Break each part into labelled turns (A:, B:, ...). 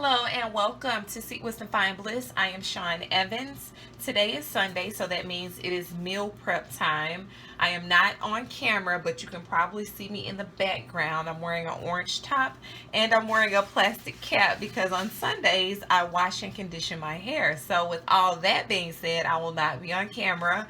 A: Hello and welcome to Seek Wisdom Find Bliss. I am Sean Evans. Today is Sunday, so that means it is meal prep time. I am not on camera, but you can probably see me in the background. I'm wearing an orange top and I'm wearing a plastic cap because on Sundays I wash and condition my hair. So with all that being said, I will not be on camera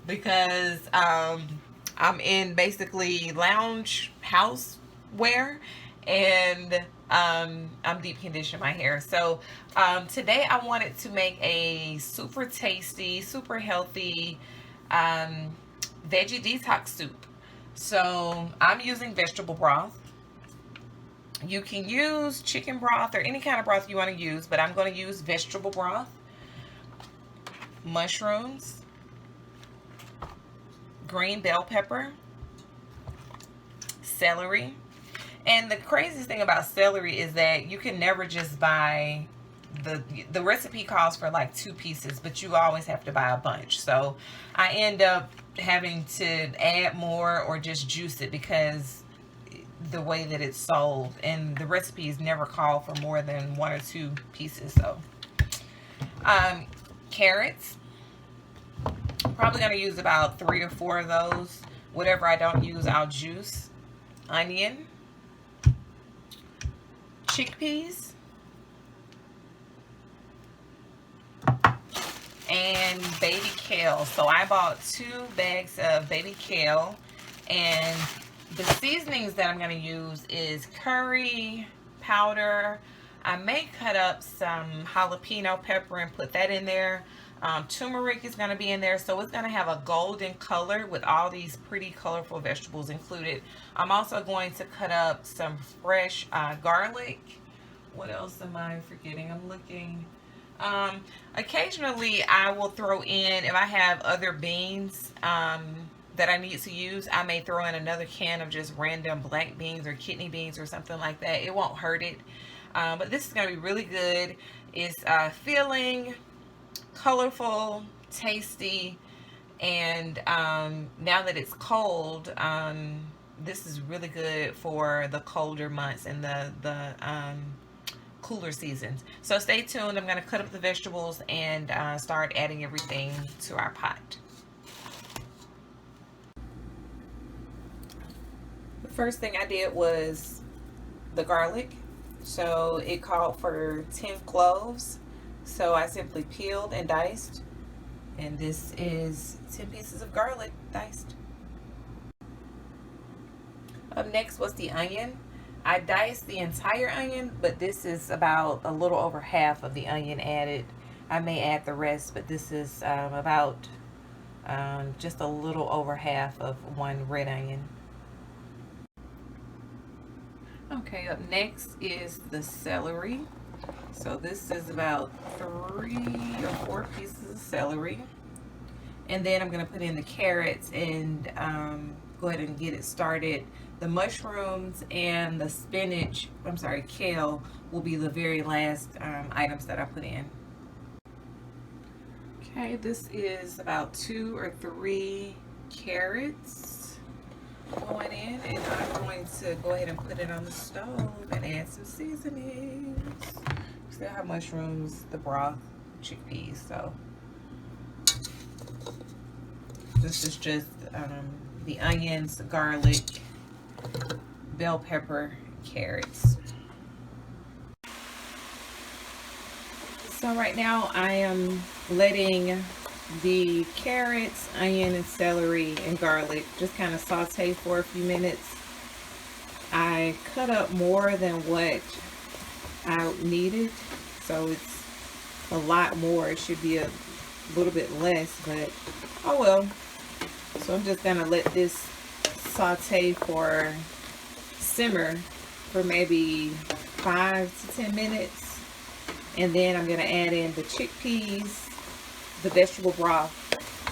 A: because I'm in basically lounge house wear and I'm deep conditioning my hair. So today I wanted to make a super tasty, super healthy veggie detox soup. So I'm using vegetable broth. You can use chicken broth or any kind of broth you want to use, but I'm going to use vegetable broth, mushrooms, green bell pepper, celery. And the craziest thing about celery is that you can never just buy the recipe calls for like 2 pieces, but you always have to buy a bunch. So I end up having to add more or just juice it because the way that it's sold, and the recipes never call for more than 1 or 2 pieces. So carrots, I'm probably going to use about 3 or 4 of those. Whatever I don't use, I'll juice. Onion, chickpeas, and baby kale. So I bought 2 bags of baby kale, and the seasonings that I'm going to use is curry powder. I may cut up some jalapeno pepper and put that in there. Turmeric is going to be in there, so it's going to have a golden color with all these pretty colorful vegetables included. I'm also going to cut up some fresh garlic. What else am I forgetting? I'm looking. Occasionally I will throw in, if I have other beans that I need to use, I may throw in another can of just random black beans or kidney beans or something like that. It won't hurt it. But this is going to be really good. It's filling, colorful, tasty, and now that it's cold, this is really good for the colder months and the cooler seasons. So stay tuned. I'm going to cut up the vegetables and start adding everything to our pot. The first thing I did was the garlic. So it called for 10 cloves. So I simply peeled and diced. And this is 10 pieces of garlic diced. Up next was the onion. I diced the entire onion, but this is about a little over half of the onion added. I may add the rest, but this is about just a little over half of 1 red onion. Okay, up next is the celery. So this is about 3 or 4 pieces of celery. And then I'm going to put in the carrots and go ahead and get it started. The mushrooms and the spinach, I'm sorry, kale, will be the very last items that I put in. Okay, this is about 2 or 3 carrots going in, and I'm going to go ahead and put it on the stove and add some seasonings. Still have mushrooms, the broth, chickpeas, so this is just the onions, garlic, bell pepper, carrots. So right now I am letting the carrots, onion, and celery and garlic just kind of saute for a few minutes. I cut up more than what I needed, so it's a lot more. It should be a little bit less, but oh well. So I'm just gonna let this saute for simmer for maybe 5 to 10 minutes, and then I'm gonna add in the chickpeas, the vegetable broth,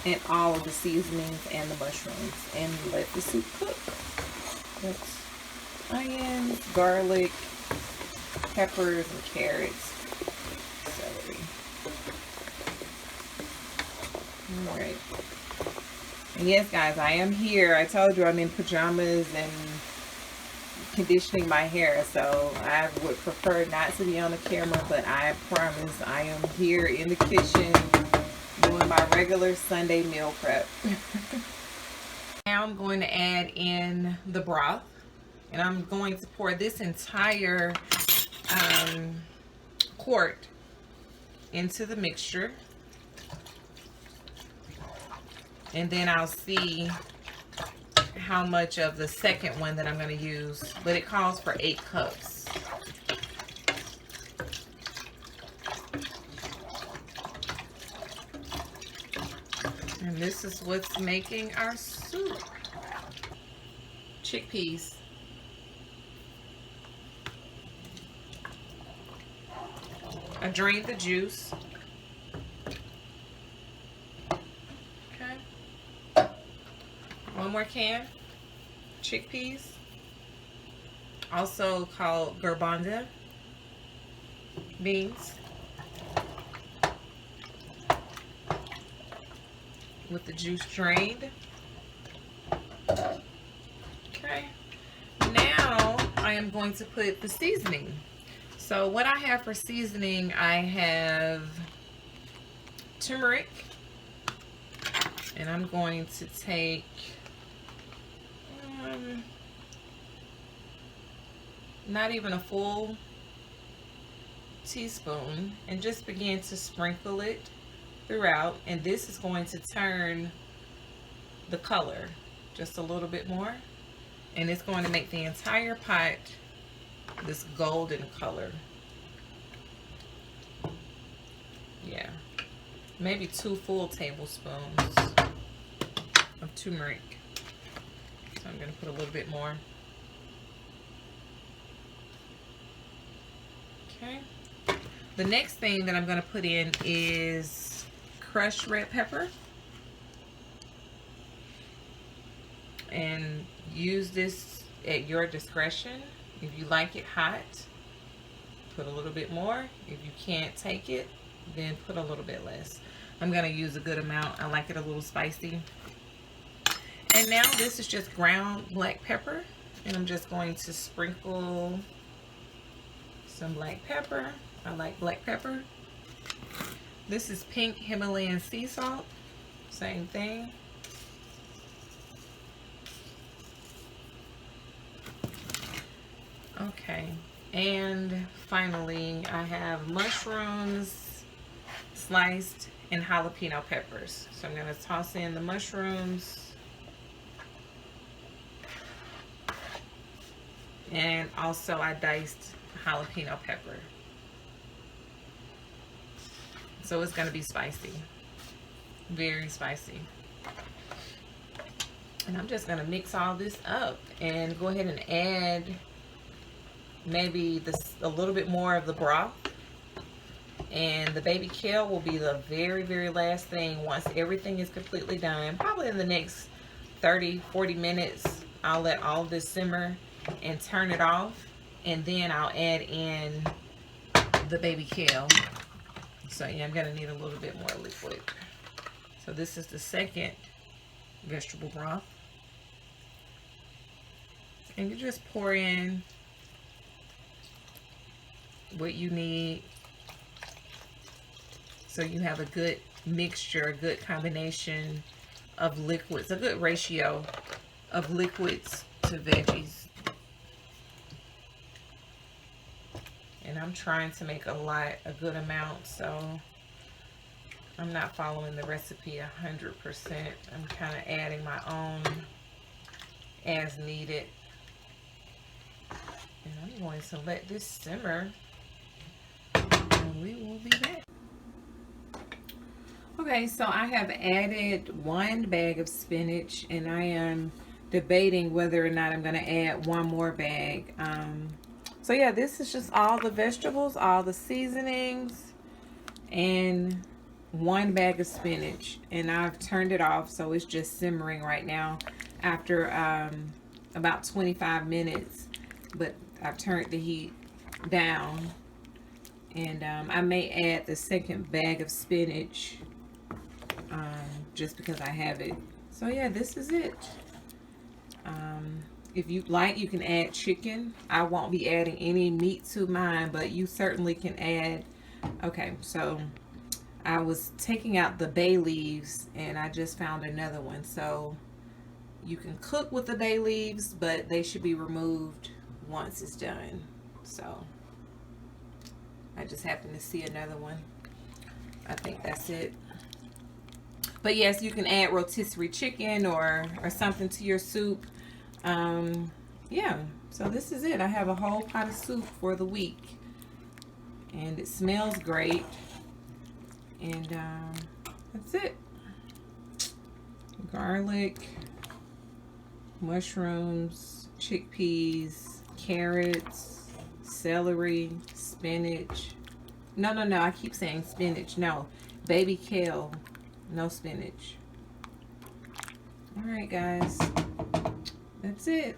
A: and all of the seasonings and the mushrooms, and let the soup cook. That's onions, garlic, peppers, and carrots, celery. All right. And yes, guys, I am here. I told you I'm in pajamas and conditioning my hair, so I would prefer not to be on the camera, but I promise I am here in the kitchen doing my regular Sunday meal prep. Now I'm going to add in the broth, and I'm going to pour this entire quart into the mixture, and then I'll see how much of the second one that I'm going to use, but it calls for 8 cups. And this is what's making our soup. Chickpeas. I drained the juice. Okay. One more can. Chickpeas. Also called garbanzo beans. With the juice drained. Okay. Now I am going to put the seasoning. So what I have for seasoning, I have turmeric, and I'm going to take not even a full teaspoon, and just begin to sprinkle it throughout, and this is going to turn the color just a little bit more, and it's going to make the entire pot this golden color. Yeah, maybe 2 full tablespoons of turmeric. So I'm going to put a little bit more. Okay. The next thing that I'm going to put in is crushed red pepper. And use this at your discretion. If you like it hot, put a little bit more. If you can't take it, then put a little bit less. I'm going to use a good amount. I like it a little spicy. And now this is just ground black pepper. And I'm just going to sprinkle some black pepper. I like black pepper. This is pink Himalayan sea salt. Same thing. Okay, and finally I have mushrooms sliced and jalapeno peppers. So I'm going to toss in the mushrooms, and also I diced jalapeno pepper. So it's going to be spicy, very spicy. And I'm just going to mix all this up and go ahead and add maybe a little bit more of the broth, and the baby kale will be the very, very last thing once everything is completely done. Probably in the next 30-40 minutes I'll let all this simmer and turn it off, and then I'll add in the baby kale. So yeah, I'm gonna need a little bit more liquid. So this is the second vegetable broth, and you just pour in what you need, so you have a good mixture, a good combination of liquids, a good ratio of liquids to veggies. And I'm trying to make a good amount, so I'm not following the recipe 100%. I'm kind of adding my own as needed. And I'm going to let this simmer, and we will be back. Okay, so I have added 1 bag of spinach, and I am debating whether or not I'm going to add 1 more bag. So yeah, this is just all the vegetables, all the seasonings, and 1 bag of spinach. And I've turned it off, so it's just simmering right now after about 25 minutes. But I've turned the heat down, and I may add the second bag of spinach just because I have it. So yeah, this is it. If you like, you can add chicken. I won't be adding any meat to mine, but you certainly can add. Okay, so I was taking out the bay leaves and I just found another one. So you can cook with the bay leaves, but they should be removed once it's done. So I just happened to see another one. I think that's it. But yes, you can add rotisserie chicken or something to your soup. Yeah, so this is it. I have a whole pot of soup for the week. And it smells great. And that's it. Garlic, mushrooms, chickpeas, carrots, celery, spinach. No, I keep saying spinach. No, baby kale, no spinach. All right, guys, that's it.